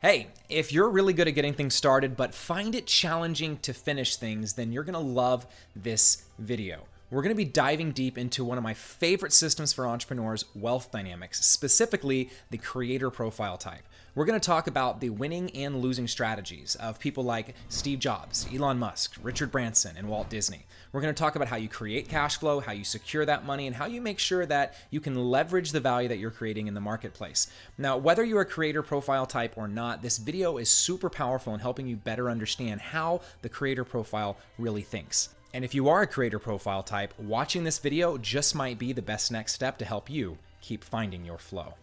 Hey, if you're really good at getting things started but find it challenging to finish things, then you're gonna love this video. We're gonna be diving deep into one of my favorite systems for entrepreneurs, wealth dynamics, specifically the creator profile type. We're gonna talk about the winning and losing strategies of people like Steve Jobs, Elon Musk, Richard Branson, and Walt Disney. We're gonna talk about how you create cash flow, how you secure that money, and how you make sure that you can leverage the value that you're creating in the marketplace. Now, whether you're a creator profile type or not, this video is super powerful in helping you better understand how the creator profile really thinks. And if you are a creator profile type, watching this video just might be the best next step to help you keep finding your flow.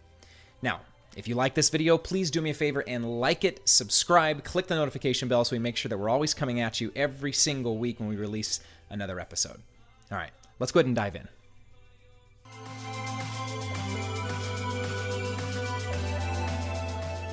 Now, if you like this video, please do me a favor and like it, subscribe, click the notification bell so we make sure that we're always coming at you every single week when we release another episode. All right, let's go ahead and dive in.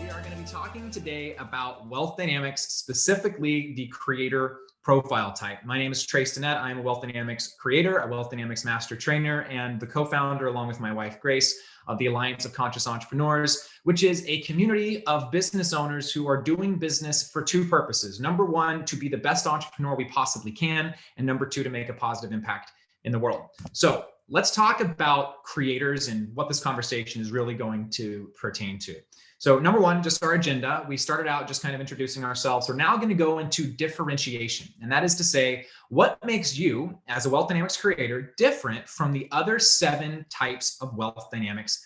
We are going to be talking today about wealth dynamics, specifically the creator profile type. My name is 𝘾𝙍𝙀𝘼𝙏𝙊. I am a wealth dynamics creator, a wealth dynamics master trainer, and the co-founder, along with my wife, Grace, of the Alliance of Conscious Entrepreneurs, which is a community of business owners who are doing business for two purposes. Number one, to be the best entrepreneur we possibly can, and number two, to make a positive impact in the world. So let's talk about creators and what this conversation is really going to pertain to. So number one, just our agenda. We started out just kind of introducing ourselves. We're now going to go into differentiation. And that is to say, what makes you as a wealth dynamics creator different from the other 7 types of wealth dynamics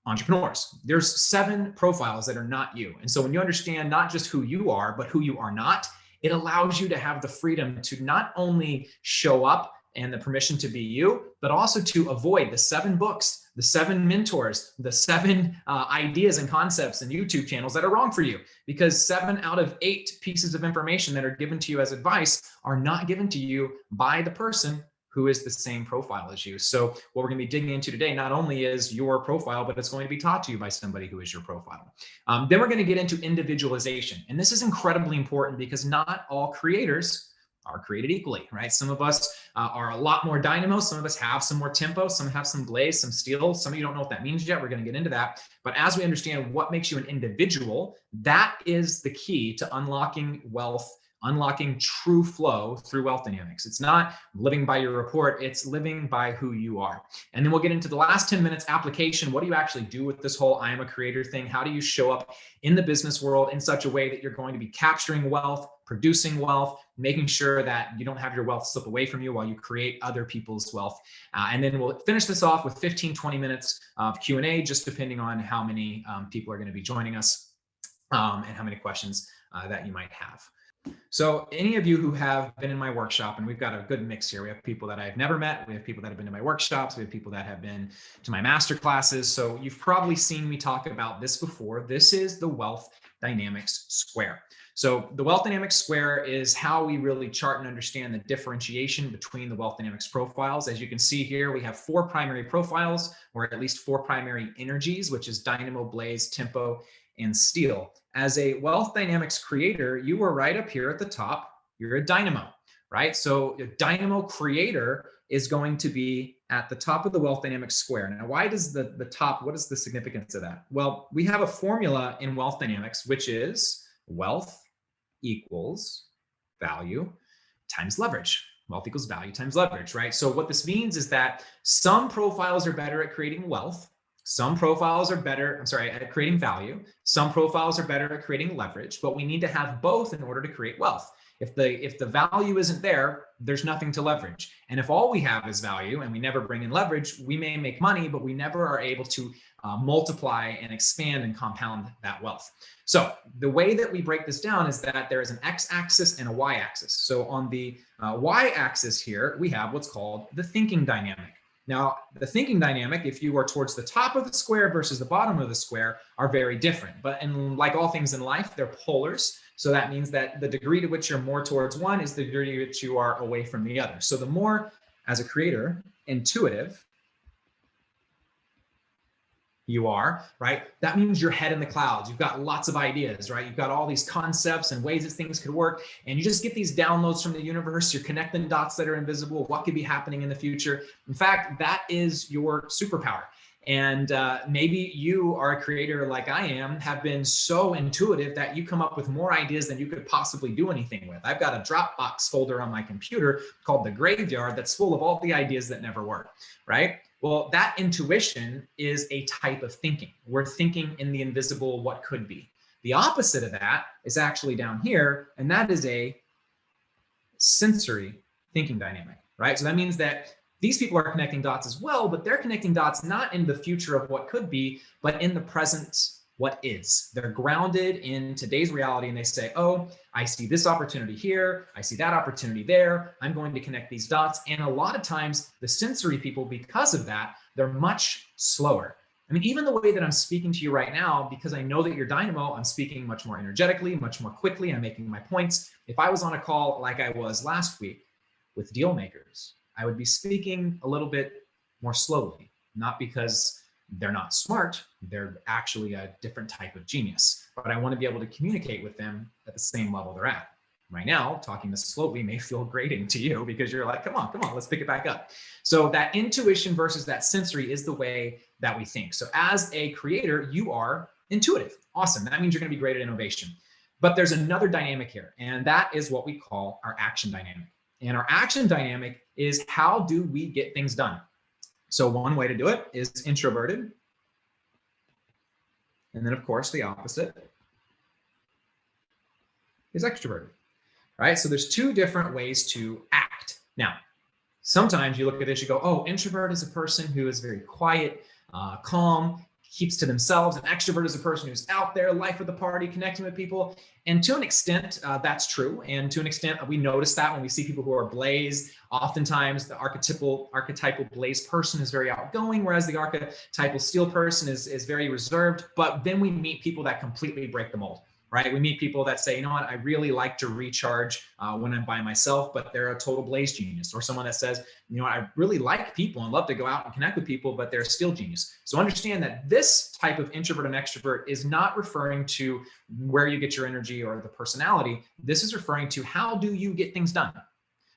entrepreneurs? There's 7 profiles that are not you. And so when you understand not just who you are, but who you are not, it allows you to have the freedom to not only show up and the permission to be you, but also to avoid the 7 books, the 7 mentors, the 7 ideas and concepts and YouTube channels that are wrong for you. Because 7 out of 8 pieces of information that are given to you as advice are not given to you by the person who is the same profile as you. So what we're going to be digging into today not only is your profile, but it's going to be taught to you by somebody who is your profile. Then we're going to get into individualization. And this is incredibly important because not all creators are created equally, right? Some of us are a lot more dynamo. Some of us have some more tempo. Some have some blaze, some steel. Some of you don't know what that means yet. We're going to get into that. But as we understand what makes you an individual, that is the key to unlocking wealth, unlocking true flow through wealth dynamics. It's not living by your report, it's living by who you are. And then we'll get into the last 10 minutes application. What do you actually do with this whole I am a creator thing? How do you show up in the business world in such a way that you're going to be capturing wealth, producing wealth, making sure that you don't have your wealth slip away from you while you create other people's wealth. And then we'll finish this off with 15, 20 minutes of Q&A, just depending on how many people are going to be joining us and how many questions that you might have. So any of you who have been in my workshop, and we've got a good mix here. We have people that I've never met. We have people that have been to my workshops. We have people that have been to my master classes. So you've probably seen me talk about this before. This is the wealth dynamics square. So the wealth dynamics square is how we really chart and understand the differentiation between the wealth dynamics profiles. As you can see here, we have 4 primary profiles, or at least 4 primary energies, which is dynamo, blaze, tempo, and steel. As a wealth dynamics creator, you are right up here at the top. You're a dynamo, right? So a dynamo creator is going to be at the top of the wealth dynamics square. Now, why does the top, what is the significance of that? Well, we have a formula in wealth dynamics, which is wealth equals value times leverage. Wealth equals value times leverage, right? So what this means is that some profiles are better at creating wealth. Some profiles are better, at creating value. Some profiles are better at creating leverage, but we need to have both in order to create wealth. If the value isn't there, there's nothing to leverage. And if all we have is value and we never bring in leverage, we may make money, but we never are able to multiply and expand and compound that wealth. So the way that we break this down is that there is an x-axis and a y-axis. So on the y-axis here, we have what's called the thinking dynamic. Now, the thinking dynamic, if you are towards the top of the square versus the bottom of the square, are very different. But like all things in life, they're polars. So that means that the degree to which you're more towards one is the degree to which you are away from the other. So the more, as a creator, intuitive you are, right? That means you're head in the clouds. You've got lots of ideas, right? You've got all these concepts and ways that things could work. And you just get these downloads from the universe. You're connecting dots that are invisible. What could be happening in the future? In fact, that is your superpower. And maybe you are a creator like I am, have been so intuitive that you come up with more ideas than you could possibly do anything with. I've got a Dropbox folder on my computer called the graveyard that's full of all the ideas that never work, right? Well, that intuition is a type of thinking. We're thinking in the invisible, what could be. The opposite of that is actually down here, and that is a sensory thinking dynamic, right? So that means that these people are connecting dots as well, but they're connecting dots not in the future of what could be, but in the present, what is. They're grounded in today's reality and they say, oh, I see this opportunity here. I see that opportunity there. I'm going to connect these dots. And a lot of times the sensory people, because of that, they're much slower. I mean, even the way that I'm speaking to you right now, because I know that you're dynamo, I'm speaking much more energetically, much more quickly. I'm making my points. If I was on a call like I was last week with deal makers, I would be speaking a little bit more slowly, not because they're not smart, they're actually a different type of genius, but I want to be able to communicate with them at the same level they're at. Right now, talking this slowly may feel grating to you because you're like, come on, let's pick it back up. So that intuition versus that sensory is the way that we think. So as a creator, you are intuitive. Awesome. That means you're going to be great at innovation. But there's another dynamic here, and that is what we call our action dynamic. And our action dynamic is how do we get things done? So one way to do it is introverted. And then of course, the opposite is extroverted, right? So there's two different ways to act. Now, sometimes you look at this, you go, oh, introvert is a person who is very quiet, calm, keeps to themselves. An extrovert is a person who's out there, life of the party, connecting with people. And to an extent, that's true. And to an extent, we notice that when we see people who are blaze. Oftentimes, the archetypal blaze person is very outgoing, whereas the archetypal steel person is very reserved. But then we meet people that completely break the mold. Right? We meet people that say, you know what, I really like to recharge when I'm by myself, but they're a total blaze genius. Or someone that says, you know, I really like people and love to go out and connect with people, but they're still genius. So understand that this type of introvert and extrovert is not referring to where you get your energy or the personality. This is referring to how do you get things done?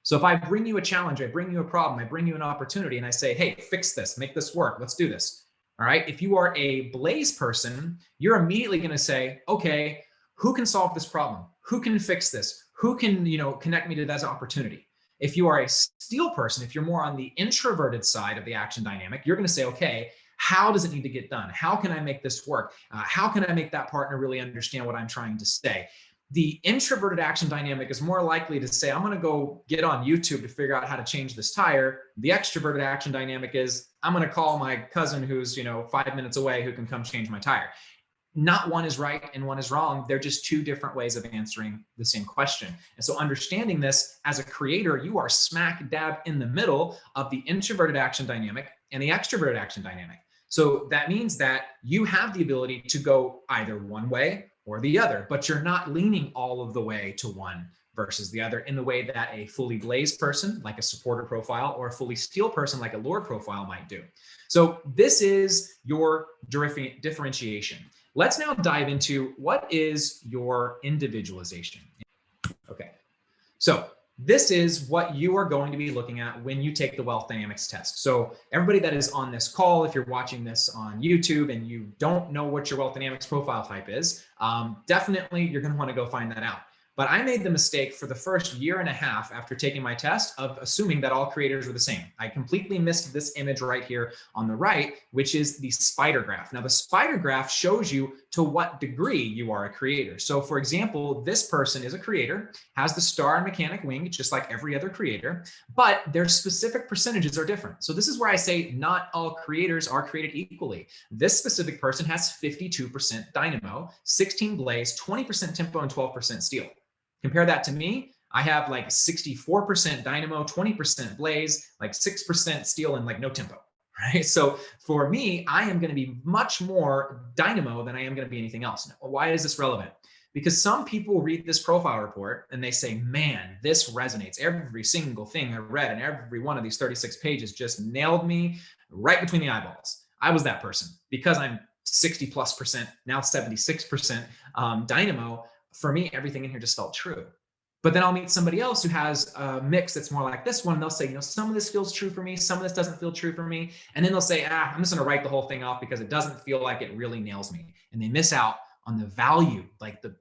So if I bring you a challenge, I bring you a problem, I bring you an opportunity, and I say, hey, fix this, make this work, let's do this. All right. If you are a blaze person, you're immediately going to say, okay, who can solve this problem? Who can fix this? Who can, connect me to that opportunity? If you are a steel person, if you're more on the introverted side of the action dynamic, you're going to say, okay, how does it need to get done? How can I make this work? How can I make that partner really understand what I'm trying to say? The introverted action dynamic is more likely to say, I'm going to go get on YouTube to figure out how to change this tire. The extroverted action dynamic is, I'm going to call my cousin who's, 5 minutes away who can come change my tire. Not one is right and one is wrong. They're just two different ways of answering the same question. And so understanding this as a creator, you are smack dab in the middle of the introverted action dynamic and the extroverted action dynamic. So that means that you have the ability to go either one way or the other, but you're not leaning all of the way to one versus the other in the way that a fully blazed person, like a supporter profile, or a fully steel person, like a Lord profile might do. So this is your differentiation. Let's now dive into what is your individualization. Okay, so this is what you are going to be looking at when you take the wealth dynamics test. So everybody that is on this call, if you're watching this on YouTube and you don't know what your wealth dynamics profile type is, definitely you're going to want to go find that out. But I made the mistake for the first year and a half after taking my test of assuming that all creators were the same. I completely missed this image right here on the right, which is the spider graph. Now, the spider graph shows you to what degree you are a creator. So for example, this person is a creator, has the star and mechanic wing, just like every other creator, but their specific percentages are different. So this is where I say not all creators are created equally. This specific person has 52% dynamo, 16 blaze, 20% tempo, and 12% steel. Compare that to me. I have like 64% dynamo, 20% blaze, like 6% steel, and like no tempo, right? So for me, I am going to be much more dynamo than I am going to be anything else. Now, why is this relevant? Because some people read this profile report and they say, man, this resonates. Every single thing I read and every one of these 36 pages just nailed me right between the eyeballs. I was that person because I'm 60+%, now 76% dynamo. For me, everything in here just felt true. But then I'll meet somebody else who has a mix that's more like this one. And they'll say, some of this feels true for me. Some of this doesn't feel true for me. And then they'll say, I'm just going to write the whole thing off because it doesn't feel like it really nails me. And they miss out on the value, like the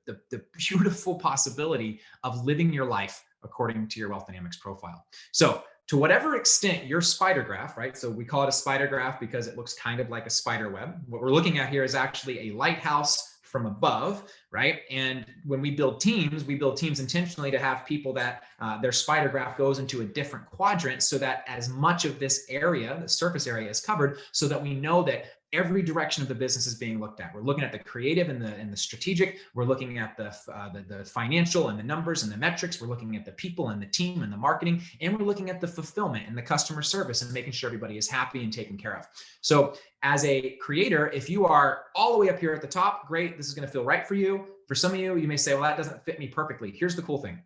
beautiful possibility of living your life according to your wealth dynamics profile. So to whatever extent your spider graph, right? So we call it a spider graph because it looks kind of like a spider web. What we're looking at here is actually a lighthouse from above, right? And when we build teams intentionally to have people that their spider graph goes into a different quadrant so that as much of this area, the surface area, is covered, so that we know that every direction of the business is being looked at. We're looking at the creative and the strategic. We're looking at the financial and the numbers and the metrics. We're looking at the people and the team and the marketing, and we're looking at the fulfillment and the customer service and making sure everybody is happy and taken care of. So as a creator, if you are all the way up here at the top, great, this is going to feel right for you. For some of you, you may say, well, that doesn't fit me perfectly. Here's the cool thing.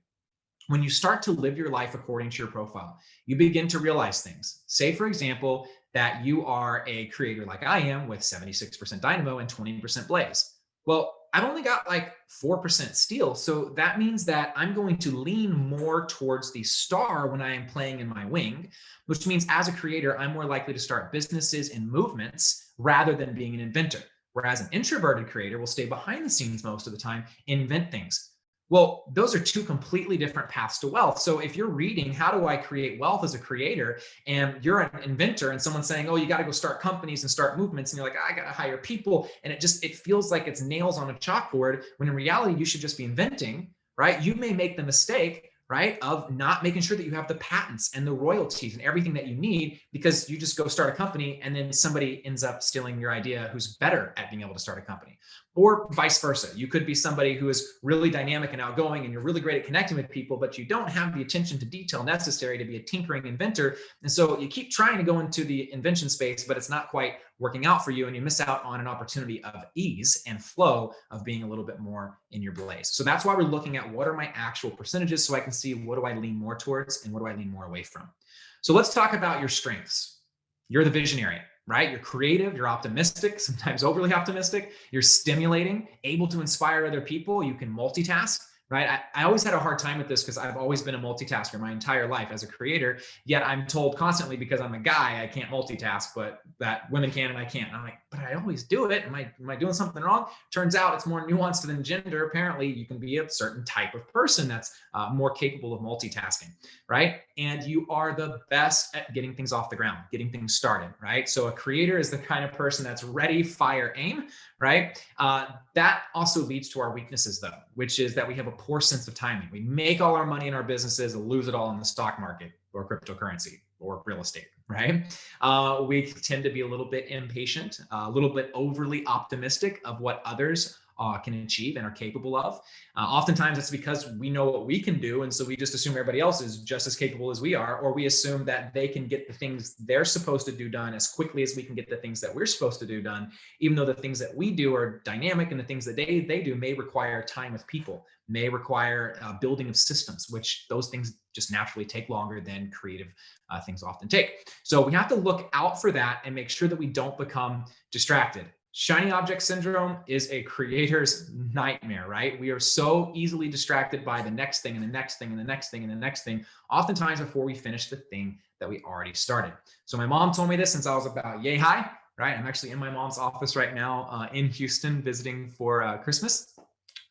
When you start to live your life according to your profile, you begin to realize things. Say, for example, that you are a creator like I am with 76% dynamo and 20% blaze. Well, I've only got like 4% steel. So that means that I'm going to lean more towards the star when I am playing in my wing, which means as a creator, I'm more likely to start businesses and movements rather than being an inventor. Whereas an introverted creator will stay behind the scenes most of the time, invent things. Well, those are two completely different paths to wealth. So if you're reading, how do I create wealth as a creator, and you're an inventor and someone's saying, oh, you got to go start companies and start movements, and you're like, I got to hire people. And it feels like it's nails on a chalkboard, when in reality, you should just be inventing, right? You may make the mistake, right, of not making sure that you have the patents and the royalties and everything that you need, because you just go start a company and then somebody ends up stealing your idea who's better at being able to start a company. Or vice versa. You could be somebody who is really dynamic and outgoing and you're really great at connecting with people, but you don't have the attention to detail necessary to be a tinkering inventor. And so you keep trying to go into the invention space, but it's not quite working out for you, and you miss out on an opportunity of ease and flow of being a little bit more in your blaze. So that's why we're looking at what are my actual percentages, so I can see what do I lean more towards and what do I lean more away from. So let's talk about your strengths. You're the visionary, right? You're creative, you're optimistic, sometimes overly optimistic, you're stimulating, able to inspire other people, you can multitask, right? I always had a hard time with this because I've always been a multitasker my entire life as a creator, yet I'm told constantly, because I'm a guy, I can't multitask, but that women can and I can't. And I'm like, but I always do it. Am I doing something wrong? Turns out it's more nuanced than gender. Apparently, you can be a certain type of person that's more capable of multitasking, right? And you are the best at getting things off the ground, getting things started, right? So a creator is the kind of person that's ready, fire, aim, right? That also leads to our weaknesses, though, which is that we have a poor sense of timing. We make all our money in our businesses and lose it all in the stock market or cryptocurrency or real estate, right? We tend to be a little bit impatient, a little bit overly optimistic of what others can achieve and are capable of. Oftentimes it's because we know what we can do, and so we just assume everybody else is just as capable as we are, or we assume that they can get the things they're supposed to do done as quickly as we can get the things that we're supposed to do done, even though the things that we do are dynamic, and the things that they do may require time with people, may require building of systems, which those things just naturally take longer than creative things often take. So we have to look out for that and make sure that we don't become distracted. Shiny object syndrome is a creator's nightmare, right? We are so easily distracted by the next thing and the next thing and the next thing and the next thing, oftentimes before we finish the thing that we already started. So my mom told me this since I was about yay high, right? I'm actually in my mom's office right now in Houston visiting for Christmas.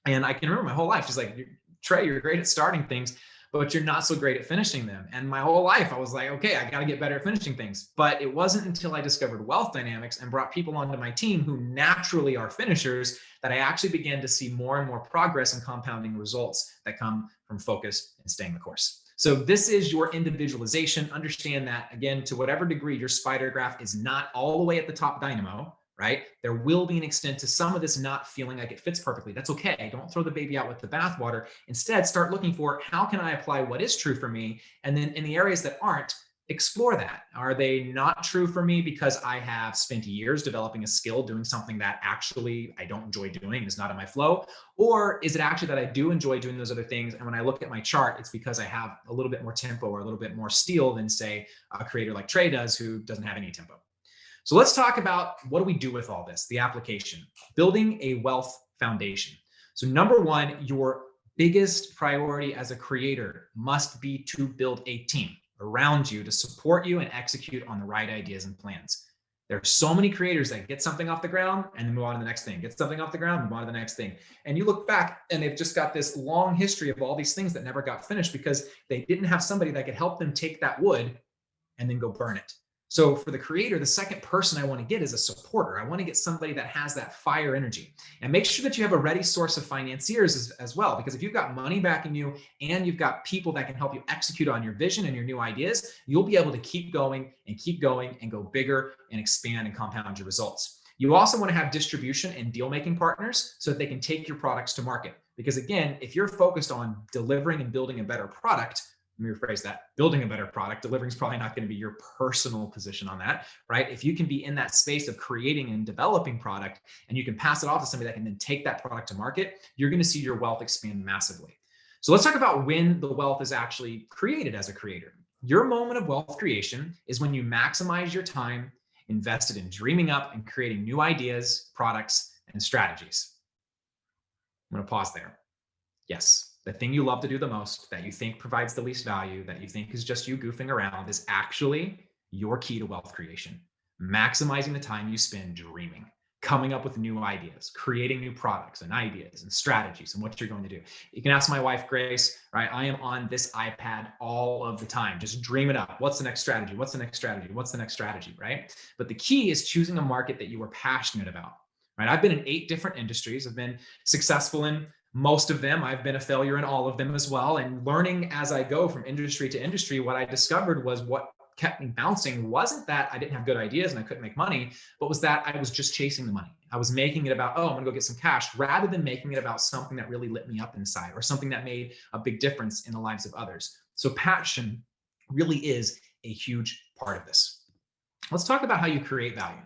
And I can remember my whole life, she's like, Trey, you're great at starting things, but you're not so great at finishing them. And my whole life, I was like, okay, I got to get better at finishing things. But it wasn't until I discovered wealth dynamics and brought people onto my team who naturally are finishers that I actually began to see more and more progress and compounding results that come from focus and staying the course. So this is your individualization. Understand that, again, to whatever degree your spider graph is not all the way at the top dynamo, right? There will be an extent to some of this not feeling like it fits perfectly. That's okay. Don't throw the baby out with the bathwater. Instead, start looking for how can I apply what is true for me? And then in the areas that aren't, explore that. Are they not true for me because I have spent years developing a skill doing something that actually I don't enjoy doing, is not in my flow? Or is it actually that I do enjoy doing those other things, and when I look at my chart, it's because I have a little bit more tempo or a little bit more steel than, say, a creator like Trey does who doesn't have any tempo? So let's talk about what do we do with all this, the application, building a wealth foundation. So number one, your biggest priority as a creator must be to build a team around you to support you and execute on the right ideas and plans. There are so many creators that get something off the ground and then move on to the next thing, get something off the ground, move on to the next thing. And you look back and they've just got this long history of all these things that never got finished because they didn't have somebody that could help them take that wood and then go burn it. So for the creator, the second person I want to get is a supporter. I want to get somebody that has that fire energy, and make sure that you have a ready source of financiers as well, because if you've got money backing you and you've got people that can help you execute on your vision and your new ideas, you'll be able to keep going and go bigger and expand and compound your results. You also want to have distribution and deal-making partners so that they can take your products to market. Because again, if you're focused on delivering and building a better product, let me rephrase that, building a better product, delivering is probably not going to be your personal position on that, right? If you can be in that space of creating and developing product and you can pass it off to somebody that can then take that product to market, you're going to see your wealth expand massively. So let's talk about when the wealth is actually created as a creator. Your moment of wealth creation is when you maximize your time invested in dreaming up and creating new ideas, products, and strategies. I'm going to pause there. Yes. The thing you love to do the most, that you think provides the least value, that you think is just you goofing around, is actually your key to wealth creation. Maximizing the time you spend dreaming, coming up with new ideas, creating new products and ideas and strategies and what you're going to do. You can ask my wife, Grace, right? I am on this iPad all of the time, just dreaming up. What's the next strategy? What's the next strategy? What's the next strategy, right? But the key is choosing a market that you are passionate about, right? I've been in 8 different industries. I've been successful in most of them. I've been a failure in all of them as well. And learning as I go from industry to industry, what I discovered was what kept me bouncing wasn't that I didn't have good ideas and I couldn't make money, but was that I was just chasing the money. I was making it about, oh, I'm gonna go get some cash, rather than making it about something that really lit me up inside or something that made a big difference in the lives of others. So passion really is a huge part of this. Let's talk about how you create value.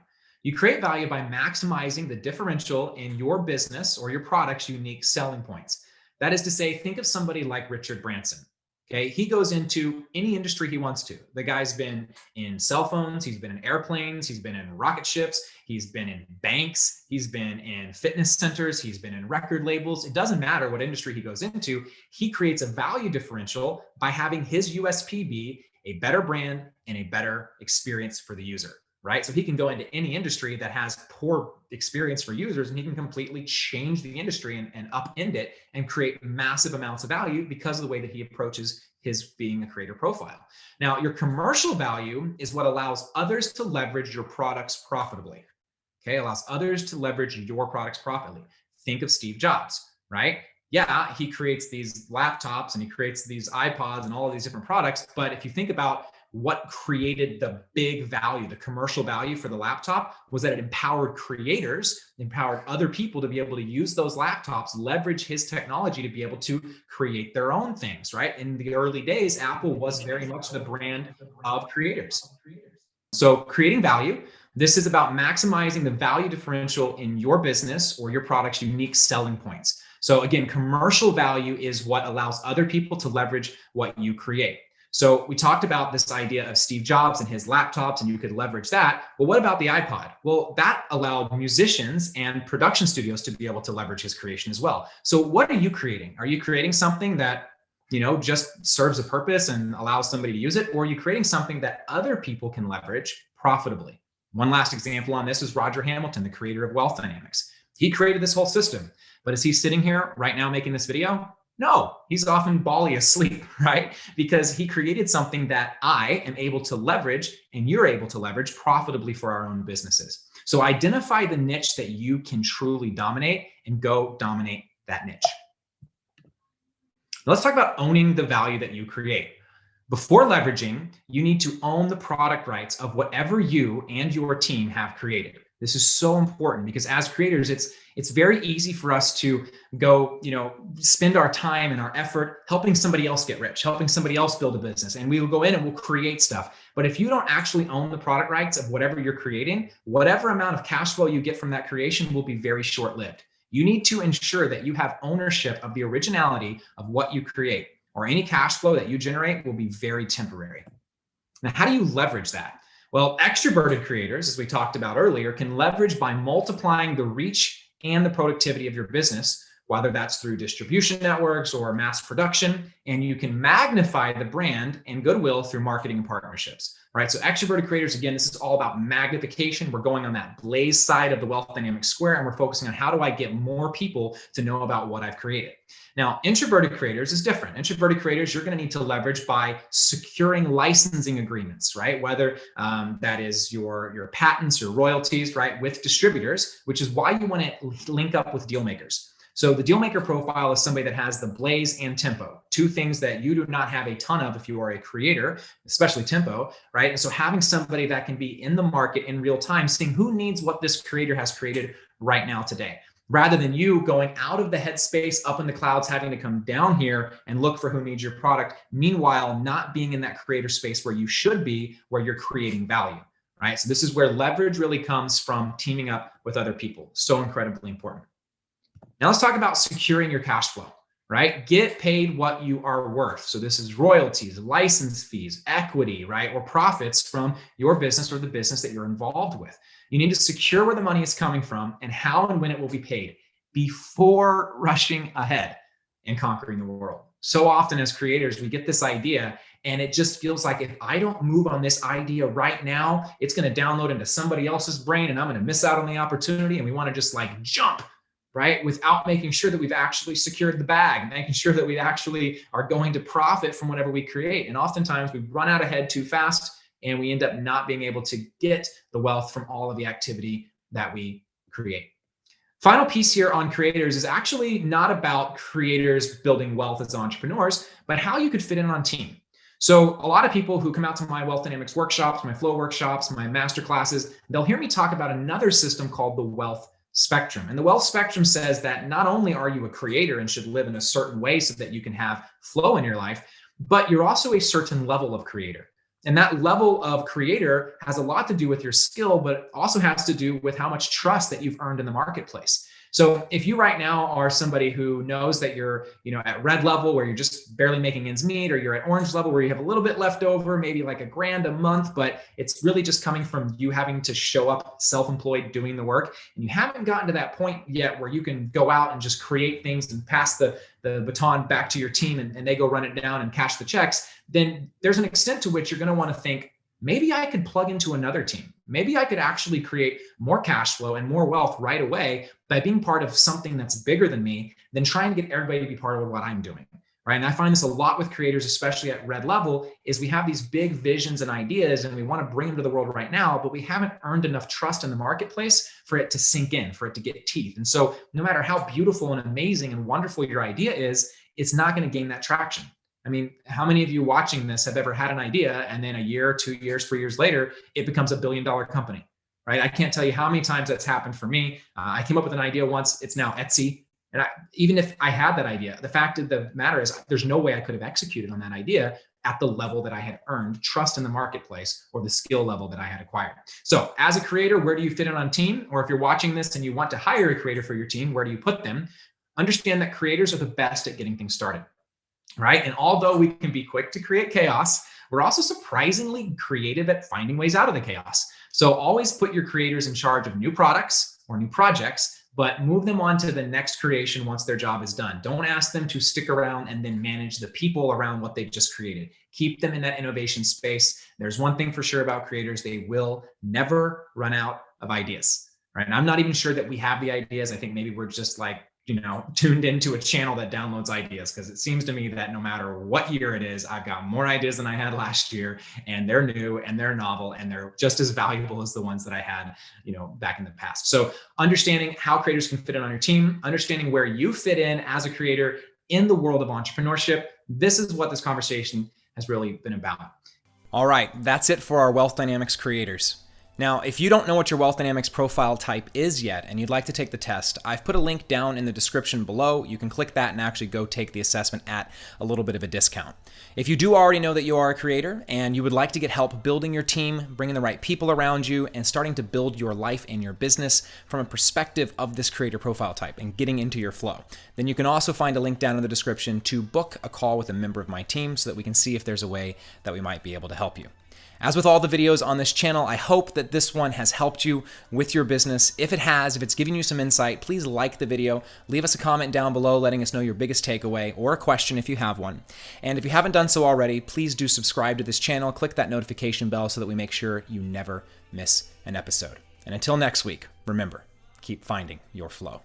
You create value by maximizing the differential in your business or your product's unique selling points. That is to say, think of somebody like Richard Branson. Okay, he goes into any industry he wants to. The guy's been in cell phones, he's been in airplanes, he's been in rocket ships, he's been in banks, he's been in fitness centers, he's been in record labels. It doesn't matter what industry he goes into. He creates a value differential by having his USP be a better brand and a better experience for the user. Right? So he can go into any industry that has poor experience for users and he can completely change the industry and upend it and create massive amounts of value because of the way that he approaches his being a creator profile. Now, your commercial value is what allows others to leverage your products profitably. Okay, allows others to leverage your products profitably. Think of Steve Jobs, right? Yeah, he creates these laptops and he creates these iPods and all of these different products. But if you think about what created the big value, the commercial value for the laptop, was that it empowered creators, empowered other people to be able to use those laptops, leverage his technology to be able to create their own things, right? In the early days, Apple was very much the brand of creators. So creating value, this is about maximizing the value differential in your business or your product's unique selling points. So again, commercial value is what allows other people to leverage what you create. So we talked about this idea of Steve Jobs and his laptops, and you could leverage that. But what about the iPod? Well, that allowed musicians and production studios to be able to leverage his creation as well. So what are you creating? Are you creating something that, just serves a purpose and allows somebody to use it? Or are you creating something that other people can leverage profitably? One last example on this is Roger Hamilton, the creator of Wealth Dynamics. He created this whole system, but is he sitting here right now making this video? No, he's often Bali asleep, right? Because he created something that I am able to leverage and you're able to leverage profitably for our own businesses. So identify the niche that you can truly dominate and go dominate that niche. Now let's talk about owning the value that you create. Before leveraging, you need to own the product rights of whatever you and your team have created. This is so important because as creators, it's very easy for us to go, spend our time and our effort helping somebody else get rich, helping somebody else build a business. And we will go in and we'll create stuff. But if you don't actually own the product rights of whatever you're creating, whatever amount of cash flow you get from that creation will be very short-lived. You need to ensure that you have ownership of the originality of what you create, or any cash flow that you generate will be very temporary. Now, how do you leverage that? Well, extroverted creators, as we talked about earlier, can leverage by multiplying the reach and the productivity of your business, whether that's through distribution networks or mass production, and you can magnify the brand and goodwill through marketing and partnerships, right? So extroverted creators, again, this is all about magnification. We're going on that blaze side of the wealth dynamic square, and we're focusing on how do I get more people to know about what I've created. Now, introverted creators is different. Introverted creators, you're going to need to leverage by securing licensing agreements, right? Whether that is your patents or royalties, right, with distributors, which is why you want to link up with deal makers. So the deal maker profile is somebody that has the blaze and tempo, two things that you do not have a ton of if you are a creator, especially tempo, right? And so having somebody that can be in the market in real time, seeing who needs what this creator has created right now today, rather than you going out of the headspace up in the clouds, having to come down here and look for who needs your product. Meanwhile, not being in that creator space where you should be, where you're creating value, right? So this is where leverage really comes from teaming up with other people. So incredibly important. Now let's talk about securing your cash flow, right? Get paid what you are worth. So this is royalties, license fees, equity, right? Or profits from your business or the business that you're involved with. You need to secure where the money is coming from and how and when it will be paid before rushing ahead and conquering the world. So often as creators, we get this idea and it just feels like if I don't move on this idea right now, it's going to download into somebody else's brain and I'm going to miss out on the opportunity. And we want to just like jump, right? Without making sure that we've actually secured the bag, making sure that we actually are going to profit from whatever we create. And oftentimes we run out ahead too fast and we end up not being able to get the wealth from all of the activity that we create. Final piece here on creators is actually not about creators building wealth as entrepreneurs, but how you could fit in on team. So a lot of people who come out to my wealth dynamics workshops, my flow workshops, my master classes, they'll hear me talk about another system called the wealth spectrum. And the wealth spectrum says that not only are you a creator and should live in a certain way so that you can have flow in your life, but you're also a certain level of creator. And that level of creator has a lot to do with your skill, but also has to do with how much trust that you've earned in the marketplace. So if you right now are somebody who knows that you're, at red level where you're just barely making ends meet, or you're at orange level where you have a little bit left over, maybe like $1,000 a month, but it's really just coming from you having to show up self-employed doing the work, and you haven't gotten to that point yet where you can go out and just create things and pass the baton back to your team and they go run it down and cash the checks, then there's an extent to which you're going to want to think, maybe I could plug into another team. Maybe I could actually create more cash flow and more wealth right away by being part of something that's bigger than me than trying to get everybody to be part of what I'm doing, right? And I find this a lot with creators, especially at red level, is we have these big visions and ideas and we want to bring them to the world right now, but we haven't earned enough trust in the marketplace for it to sink in, for it to get teeth. And so no matter how beautiful and amazing and wonderful your idea is, it's not going to gain that traction. I mean, how many of you watching this have ever had an idea and then a year, 2 years, 3 years later, it becomes $1 billion company, right? I can't tell you how many times that's happened for me. I came up with an idea once, it's now Etsy. And even if I had that idea, the fact of the matter is there's no way I could have executed on that idea at the level that I had earned trust in the marketplace or the skill level that I had acquired. So as a creator, where do you fit in on team? Or if you're watching this and you want to hire a creator for your team, where do you put them? Understand that creators are the best at getting things started. Right? And although we can be quick to create chaos, we're also surprisingly creative at finding ways out of the chaos. So always put your creators in charge of new products or new projects, but move them on to the next creation once their job is done. Don't ask them to stick around and then manage the people around what they've just created. Keep them in that innovation space. There's one thing for sure about creators, they will never run out of ideas, right? And I'm not even sure that we have the ideas. I think maybe we're just like, tuned into a channel that downloads ideas, because it seems to me that no matter what year it is, I've got more ideas than I had last year, and they're new and they're novel and they're just as valuable as the ones that I had, back in the past. So understanding how creators can fit in on your team, understanding where you fit in as a creator in the world of entrepreneurship. This is what this conversation has really been about. All right, that's it for our Wealth Dynamics creators. Now, if you don't know what your Wealth Dynamics profile type is yet and you'd like to take the test, I've put a link down in the description below. You can click that and actually go take the assessment at a little bit of a discount. If you do already know that you are a creator and you would like to get help building your team, bringing the right people around you, and starting to build your life and your business from a perspective of this creator profile type and getting into your flow, then you can also find a link down in the description to book a call with a member of my team so that we can see if there's a way that we might be able to help you. As with all the videos on this channel, I hope that this one has helped you with your business. If it has, if it's giving you some insight, please like the video. Leave us a comment down below letting us know your biggest takeaway or a question if you have one. And if you haven't done so already, please do subscribe to this channel. Click that notification bell so that we make sure you never miss an episode. And until next week, remember, keep finding your flow.